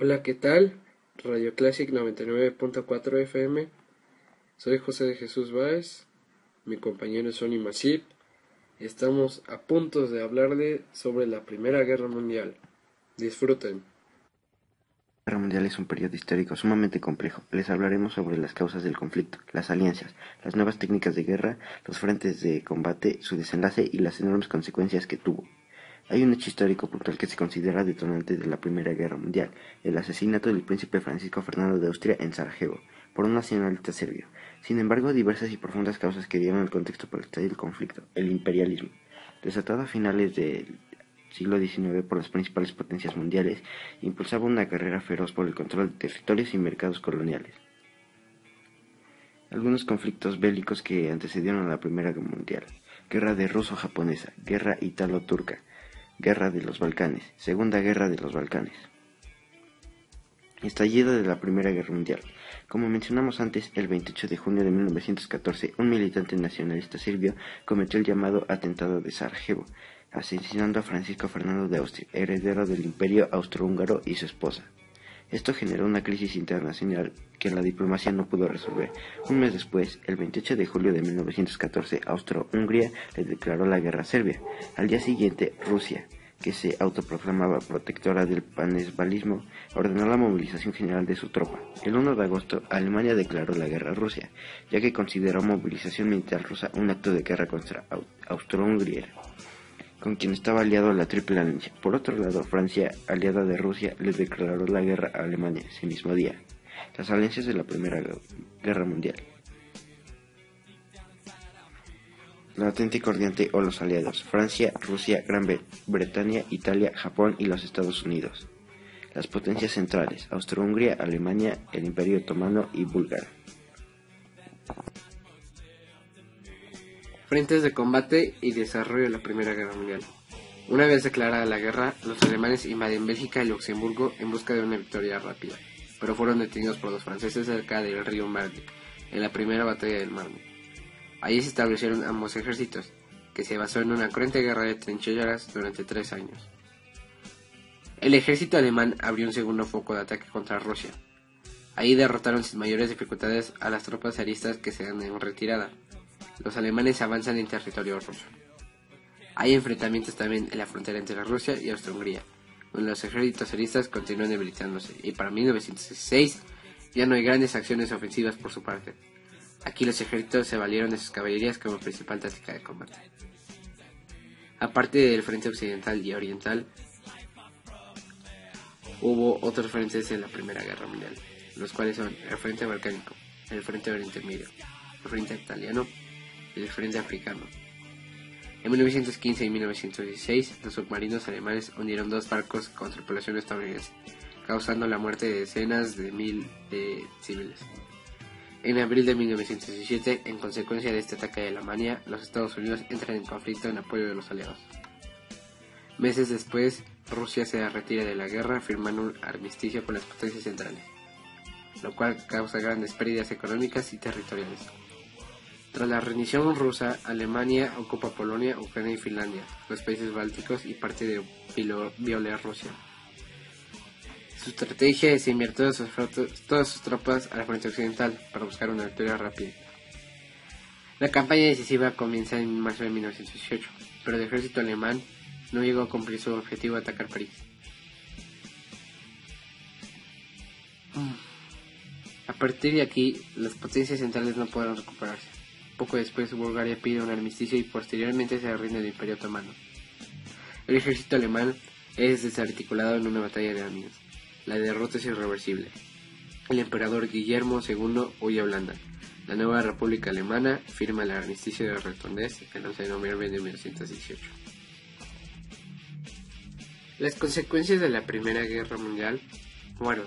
Hola, ¿qué tal? Radio Classic 99.4 FM. Soy José de Jesús Báez, mi compañero es Sonny Masip. Estamos a punto de hablarle sobre la Primera Guerra Mundial. Disfruten. La Guerra Mundial es un periodo histórico sumamente complejo. Les hablaremos sobre las causas del conflicto, las alianzas, las nuevas técnicas de guerra, los frentes de combate, su desenlace y las enormes consecuencias que tuvo. Hay un hecho histórico puntual que se considera detonante de la Primera Guerra Mundial: el asesinato del príncipe Francisco Fernando de Austria en Sarajevo, por un nacionalista serbio. Sin embargo, diversas y profundas causas que dieron el contexto para el estallido del conflicto: el imperialismo, desatado a finales del siglo XIX por las principales potencias mundiales, impulsaba una carrera feroz por el control de territorios y mercados coloniales. Algunos conflictos bélicos que antecedieron a la Primera Guerra Mundial: Guerra de Ruso-Japonesa, Guerra Italo-Turca, Guerra de los Balcanes, Segunda Guerra de los Balcanes. Estallido de la Primera Guerra Mundial. Como mencionamos antes, el 28 de junio de 1914, un militante nacionalista serbio cometió el llamado Atentado de Sarajevo, asesinando a Francisco Fernando de Austria, heredero del Imperio Austrohúngaro, y su esposa. Esto generó una crisis internacional que la diplomacia no pudo resolver. Un mes después, el 28 de julio de 1914, Austro-Hungría le declaró la guerra a Serbia. Al día siguiente, Rusia, que se autoproclamaba protectora del panesvalismo, ordenó la movilización general de su tropa. El 1 de agosto, Alemania declaró la guerra a Rusia, ya que consideró movilización militar rusa un acto de guerra contra Austro-Hungría, con quien estaba aliado a la Triple Alianza. Por otro lado, Francia, aliada de Rusia, le declaró la guerra a Alemania ese mismo día. Las alianzas de la Primera Guerra Mundial: la Atlántico Oriente o los aliados: Francia, Rusia, Gran Bretaña, Italia, Japón y los Estados Unidos. Las potencias centrales: Austro-Hungría, Alemania, el Imperio Otomano y Búlgara. Frentes de combate y desarrollo de la Primera Guerra Mundial. Una vez declarada la guerra, los alemanes invaden Bélgica y Luxemburgo en busca de una victoria rápida, pero fueron detenidos por los franceses cerca del río Marne, en la primera batalla del Marne. Allí se establecieron ambos ejércitos, que se basó en una cruenta guerra de trincheras durante 3 años. El ejército alemán abrió un segundo foco de ataque contra Rusia. Allí derrotaron sin mayores dificultades a las tropas zaristas que se dan en retirada. Los alemanes avanzan en territorio ruso. Hay enfrentamientos también en la frontera entre Rusia y Austria-Hungría, donde los ejércitos zaristas continúan debilitándose, y para 1916 ya no hay grandes acciones ofensivas por su parte. Aquí los ejércitos se valieron de sus caballerías como principal táctica de combate. Aparte del frente occidental y oriental, hubo otros frentes en la Primera Guerra Mundial, los cuales son el frente balcánico, el frente oriente medio, el frente italiano y el frente africano. En 1915 y 1916, los submarinos alemanes hundieron 2 barcos con tripulación estadounidense, causando la muerte de decenas de miles de civiles. En abril de 1917, en consecuencia de este ataque de Alemania, los Estados Unidos entran en conflicto en apoyo de los aliados. Meses después, Rusia se retira de la guerra firmando un armisticio con las potencias centrales, lo cual causa grandes pérdidas económicas y territoriales. Tras la rendición rusa, Alemania ocupa Polonia, Ucrania y Finlandia, los países bálticos y parte de Bielorrusia. Su estrategia es enviar todas sus tropas al frente occidental para buscar una victoria rápida. La campaña decisiva comienza en marzo de 1918, pero el ejército alemán no llegó a cumplir su objetivo de atacar París. A partir de aquí, las potencias centrales no podrán recuperarse. Poco después, Bulgaria pide un armisticio y posteriormente se rinde el Imperio Otomano. El ejército alemán es desarticulado en una batalla de años. La derrota es irreversible. El emperador Guillermo II huye a Holanda. La nueva República Alemana firma el armisticio de Retondez el 11 de noviembre de 1918. Las consecuencias de la Primera Guerra Mundial fueron: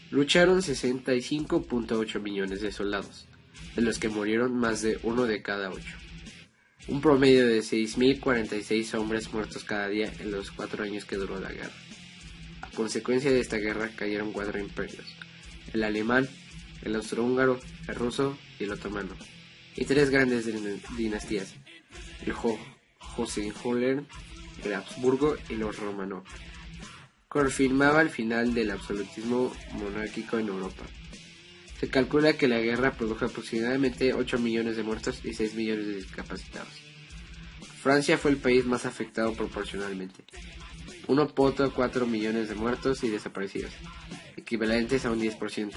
lucharon 65.8 millones de soldados, de los que murieron más de 1 de cada 8. Un promedio de 6.046 hombres muertos cada día en los 4 años que duró la guerra. A consecuencia de esta guerra cayeron 4 imperios: el alemán, el austrohúngaro, el ruso y el otomano, y 3 grandes dinastías: el Hohenzollern, el Habsburgo y los Romanov. confirmaba el final del absolutismo monárquico en Europa. Se calcula que la guerra produjo aproximadamente 8 millones de muertos y 6 millones de discapacitados. Francia fue el país más afectado proporcionalmente. 1.4 millones de muertos y desaparecidos, equivalentes a un 10%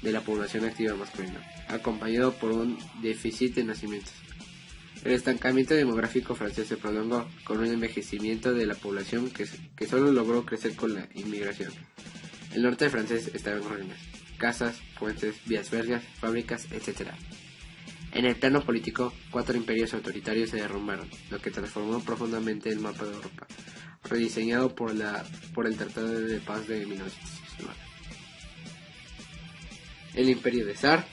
de la población activa masculina, acompañado por un déficit de nacimientos. El estancamiento demográfico francés se prolongó con un envejecimiento de la población que solo logró crecer con la inmigración. El norte francés estaba en ruinas: casas, puentes, vías férreas, fábricas, etc. En el plano político, 4 imperios autoritarios se derrumbaron, lo que transformó profundamente el mapa de Europa, rediseñado por el Tratado de Paz de 1919. El Imperio de Zar,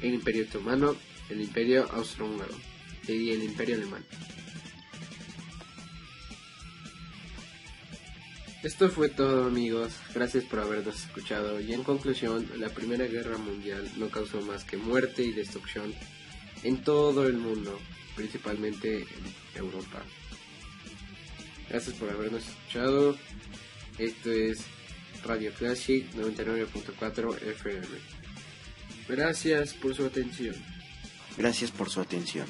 el Imperio Otomano, el Imperio Austrohúngaro y el Imperio Alemán. Esto fue todo, amigos, gracias por habernos escuchado. Y en conclusión, la Primera Guerra Mundial no causó más que muerte y destrucción en todo el mundo, principalmente en Europa. Gracias por habernos escuchado. Esto es Radio Classic 99.4 FM. Gracias por su atención. Gracias por su atención.